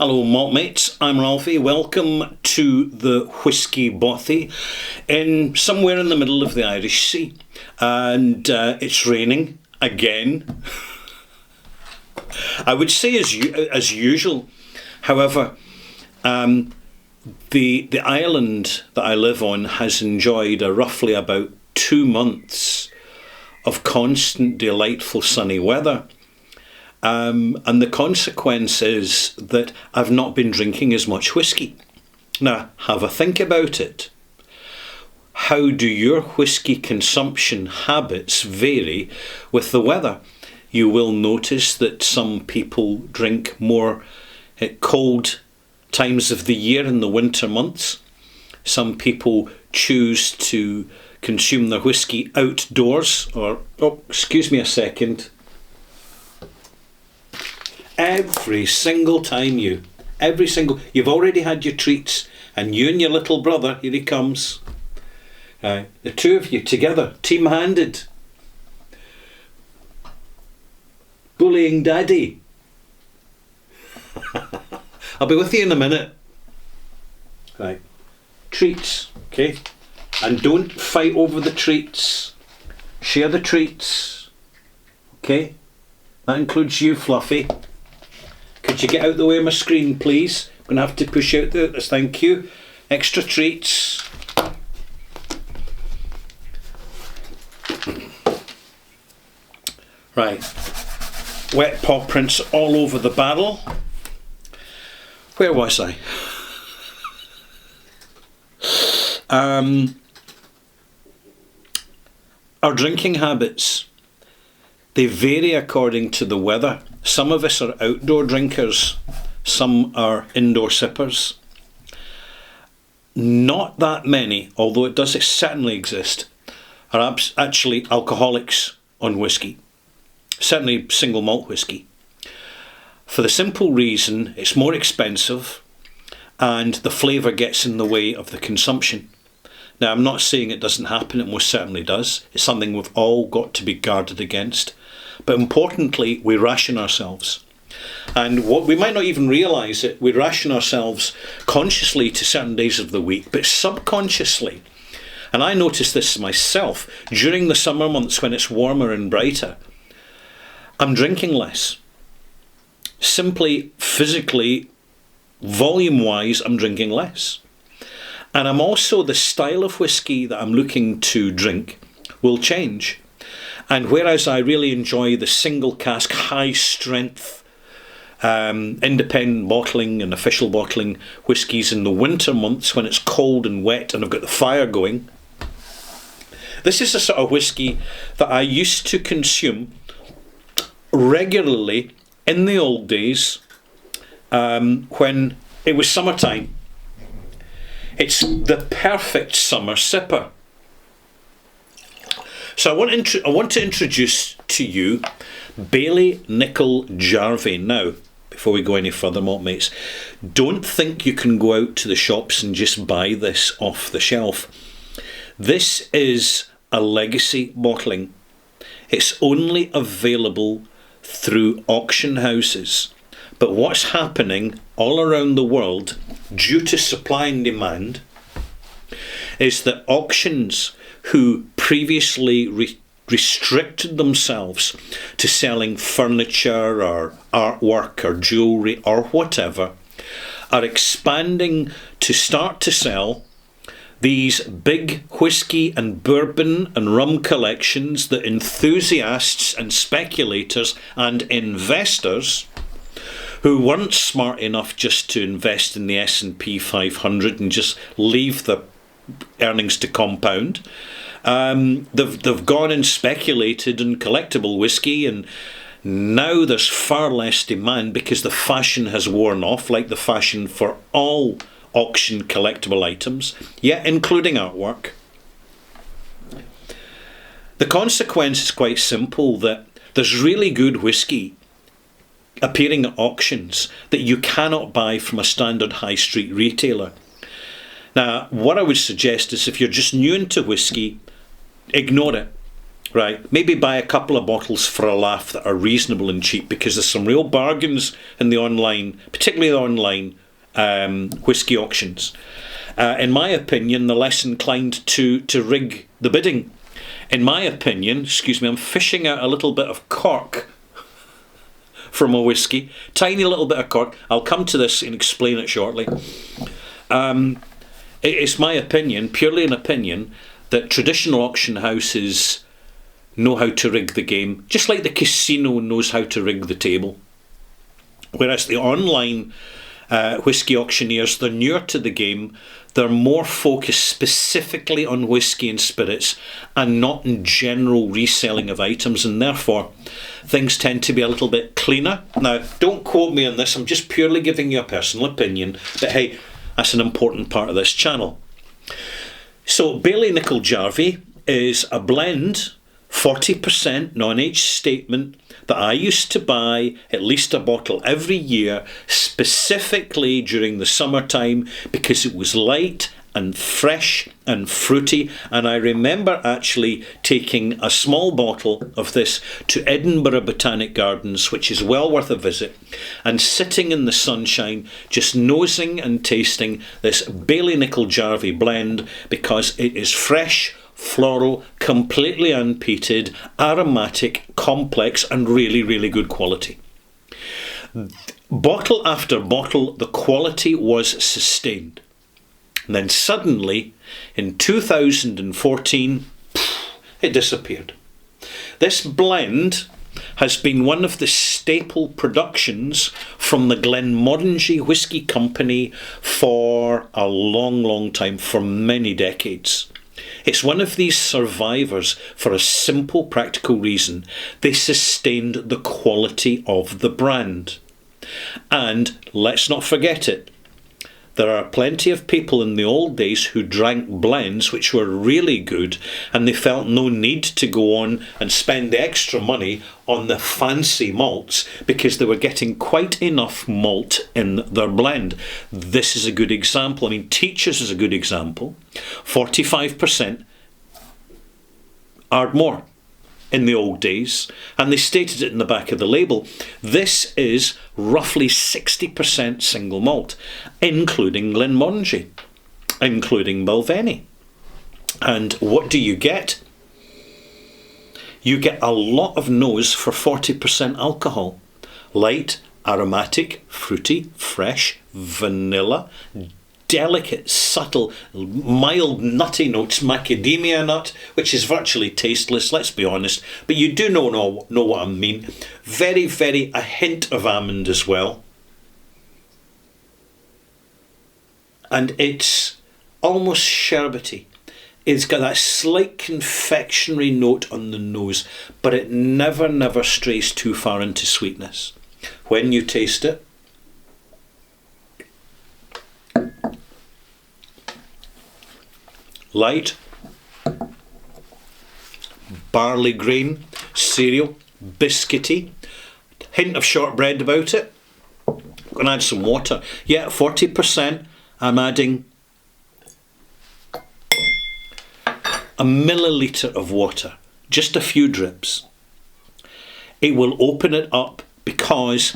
Hello malt mates, I'm Ralphie. Welcome to the Whisky Bothy in somewhere in the middle of the Irish Sea. And it's raining again. I would say as usual. However, the island that I live on has enjoyed roughly about 2 months of constant delightful sunny weather. And the consequence is that I've not been drinking as much whisky. Now, have a think about it. How do your whisky consumption habits vary with the weather? You will notice that some people drink more at cold times of the year in the winter months. Some people choose to consume their whisky outdoors excuse me a second. Every single time you've already had your treats, and you and your little brother, here he comes. The two of you together, team-handed, bullying Daddy. I'll be with you in a minute. Right, treats, okay? And don't fight over the treats. Share the treats, okay? That includes you, Fluffy. Could you get out the way of my screen, please? I'm going to have to push out this, thank you. Extra treats. Right. Wet paw prints all over the barrel. Where was I? Our drinking habits, they vary according to the weather. Some of us are outdoor drinkers, some are indoor sippers. Not that many, although it does certainly exist, are actually alcoholics on whisky. Certainly single malt whisky. For the simple reason it's more expensive and the flavour gets in the way of the consumption. Now, I'm not saying it doesn't happen, it most certainly does. It's something we've all got to be guarded against. But importantly, we ration ourselves. And what we might not even realise it, we ration ourselves consciously to certain days of the week, but subconsciously. And I notice this myself during the summer months when it's warmer and brighter. I'm drinking less. Simply, physically, volume-wise, I'm drinking less. And I'm also, the style of whisky that I'm looking to drink will change. And whereas I really enjoy the single cask, high strength, independent bottling and official bottling whiskies in the winter months when it's cold and wet and I've got the fire going, this is a sort of whisky that I used to consume regularly in the old days when it was summertime. It's the perfect summer sipper. So I want to introduce to you Baileigh Nickel Jarvie. Now, before we go any further, malt mates, don't think you can go out to the shops and just buy this off the shelf. This is a legacy bottling. It's only available through auction houses. But what's happening all around the world, due to supply and demand, is that auctions who previously restricted themselves to selling furniture or artwork or jewellery or whatever, are expanding to start to sell these big whisky and bourbon and rum collections that enthusiasts and speculators and investors who weren't smart enough just to invest in the S&P 500 and just leave the earnings to compound. They've gone and speculated in collectible whisky, and now there's far less demand because the fashion has worn off, like the fashion for all auction collectible items, yet including artwork. The consequence is quite simple, that there's really good whisky appearing at auctions that you cannot buy from a standard high street retailer. Now, what I would suggest is if you're just new into whisky, ignore it. right, maybe buy a couple of bottles for a laugh that are reasonable and cheap, because there's some real bargains in the online, particularly the online whisky auctions. In my opinion, they're less inclined to rig the bidding. In my opinion, excuse me, I'm fishing out a little bit of cork from a whisky. Tiny little bit of cork. I'll come to this and explain it shortly. It's my opinion, purely an opinion, that traditional auction houses know how to rig the game, just like the casino knows how to rig the table. Whereas the online whisky auctioneers, they're newer to the game, they're more focused specifically on whisky and spirits and not in general reselling of items, and therefore things tend to be a little bit cleaner. Now, don't quote me on this, I'm just purely giving you a personal opinion, but hey, that's an important part of this channel. So Bailey Nickel Jarvie is a blend, 40% non-age statement, that I used to buy at least a bottle every year, specifically during the summertime, because it was light and fresh and fruity. And I remember actually taking a small bottle of this to Edinburgh Botanic Gardens, which is well worth a visit, and sitting in the sunshine, just nosing and tasting this Bailey Nickel Jarvie blend, because it is fresh, floral, completely unpeated, aromatic, complex, and really, really good quality. Bottle after bottle, the quality was sustained. And then suddenly, in 2014, it disappeared. This blend has been one of the staple productions from the Glenmorangie Whisky Company for a long, long time, for many decades. It's one of these survivors for a simple, practical reason. They sustained the quality of the brand. And let's not forget it. There are plenty of people in the old days who drank blends which were really good, and they felt no need to go on and spend the extra money on the fancy malts because they were getting quite enough malt in their blend. This is a good example. I mean, Teachers is a good example. 45% Ardmore in the old days, and they stated it in the back of the label. This is roughly 60% single malt, including Glenmorangie, including Balvenie. And what do you get? You get a lot of nose for 40% alcohol. Light, aromatic, fruity, fresh, vanilla, delicate, subtle, mild nutty notes, macadamia nut, which is virtually tasteless, let's be honest, but you do know what I mean. Very, very, a hint of almond as well. And it's almost sherbety. It's got that slight confectionery note on the nose, but it never strays too far into sweetness. When you taste it, light, barley grain, cereal, biscuity, hint of shortbread about it. I'm going to add some water. Yeah, 40%. I'm adding a milliliter of water, just a few drips. It will open it up because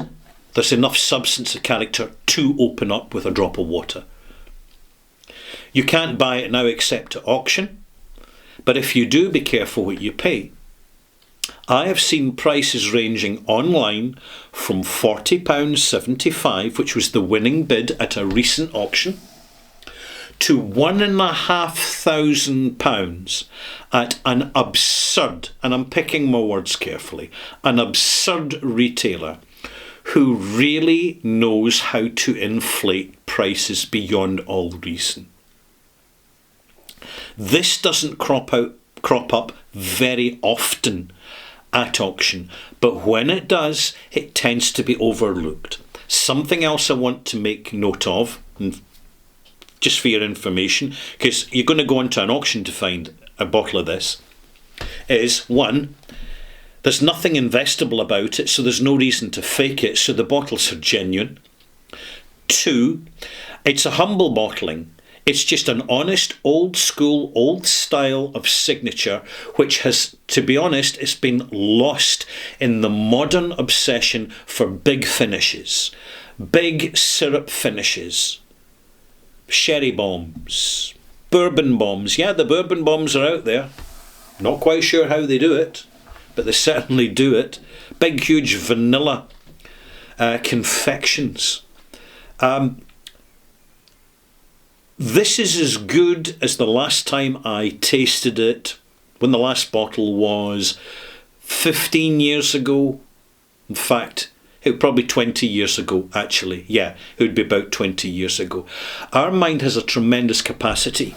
there's enough substance of character to open up with a drop of water. You can't buy it now except at auction, but if you do, be careful what you pay. I have seen prices ranging online from £40.75, which was the winning bid at a recent auction, to £1,500 at an absurd, and I'm picking my words carefully, an absurd retailer who really knows how to inflate prices beyond all reason. This doesn't crop up very often at auction, but when it does, it tends to be overlooked. Something else I want to make note of, and just for your information, because you're going to go into an auction to find a bottle of this, is one, there's nothing investable about it, so there's no reason to fake it, so the bottles are genuine. Two, it's a humble bottling. It's just an honest, old school, old style of signature, which has, to be honest, it's been lost in the modern obsession for big finishes. Big syrup finishes. Sherry bombs. Bourbon bombs. Yeah, the bourbon bombs are out there. Not quite sure how they do it, but they certainly do it. Big, huge vanilla confections. This is as good as the last time I tasted it, when the last bottle was 15 years ago. In fact, it would probably 20 years ago, actually. Yeah, it would be about 20 years ago. Our mind has a tremendous capacity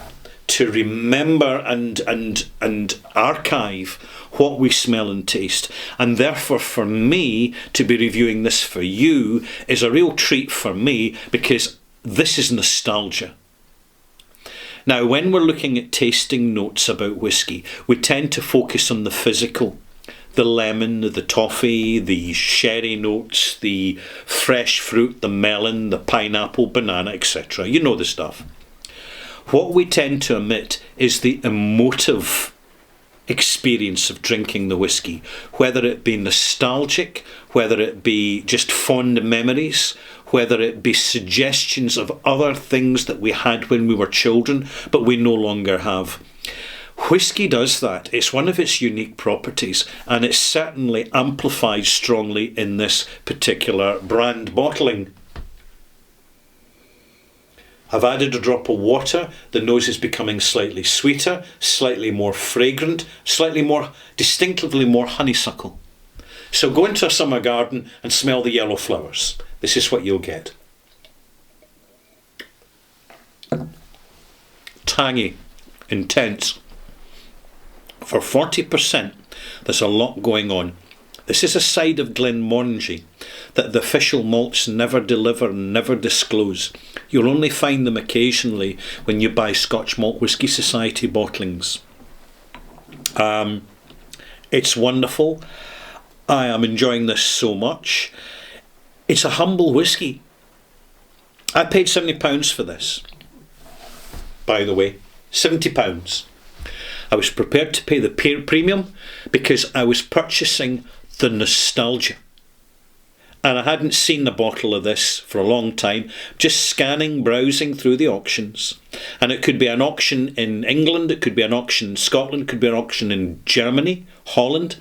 to remember and archive what we smell and taste. And therefore, for me, to be reviewing this for you is a real treat for me, because this is nostalgia. Now, when we're looking at tasting notes about whisky, we tend to focus on the physical. The lemon, the toffee, the sherry notes, the fresh fruit, the melon, the pineapple, banana, etc. You know the stuff. What we tend to omit is the emotive experience of drinking the whisky, whether it be nostalgic, whether it be just fond memories, whether it be suggestions of other things that we had when we were children but we no longer have. Whisky does that. It's one of its unique properties, and it certainly amplifies strongly in this particular brand bottling. I've added a drop of water. The nose is becoming slightly sweeter, slightly more fragrant, slightly more, distinctively more honeysuckle. So go into a summer garden and smell the yellow flowers. This is what you'll get. Tangy, intense. For 40%, there's a lot going on. This is a side of Glenmorangie that the official malts never deliver and never disclose. You'll only find them occasionally when you buy Scotch Malt Whisky Society bottlings. It's wonderful. I am enjoying this so much. It's a humble whisky. I paid £70 for this. By the way, £70. I was prepared to pay the premium because I was purchasing the nostalgia. And I hadn't seen a bottle of this for a long time, just scanning, browsing through the auctions. And it could be an auction in England, it could be an auction in Scotland, it could be an auction in Germany, Holland,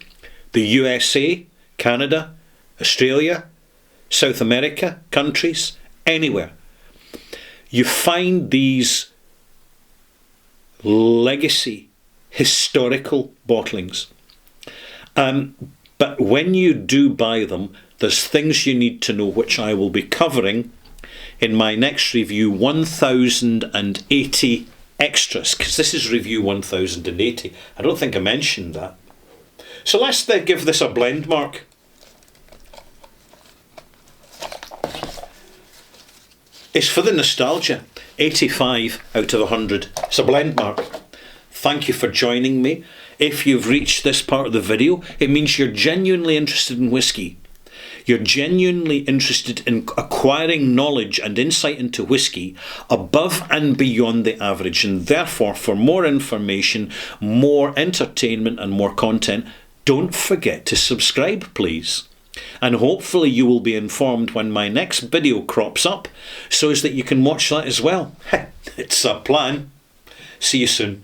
the USA, Canada, Australia, South America, countries, anywhere. You find these legacy, historical bottlings. But when you do buy them, there's things you need to know, which I will be covering in my next review, 1080 extras, because this is review 1080. I don't think I mentioned that. So let's then give this a blend mark. It's for the nostalgia. 85 out of 100. It's a blend mark. Thank you for joining me. If you've reached this part of the video, it means you're genuinely interested in whisky. You're genuinely interested in acquiring knowledge and insight into whisky above and beyond the average, and therefore, for more information, more entertainment and more content, don't forget to subscribe, please. And hopefully you will be informed when my next video crops up, so as that you can watch that as well. It's a plan. See you soon.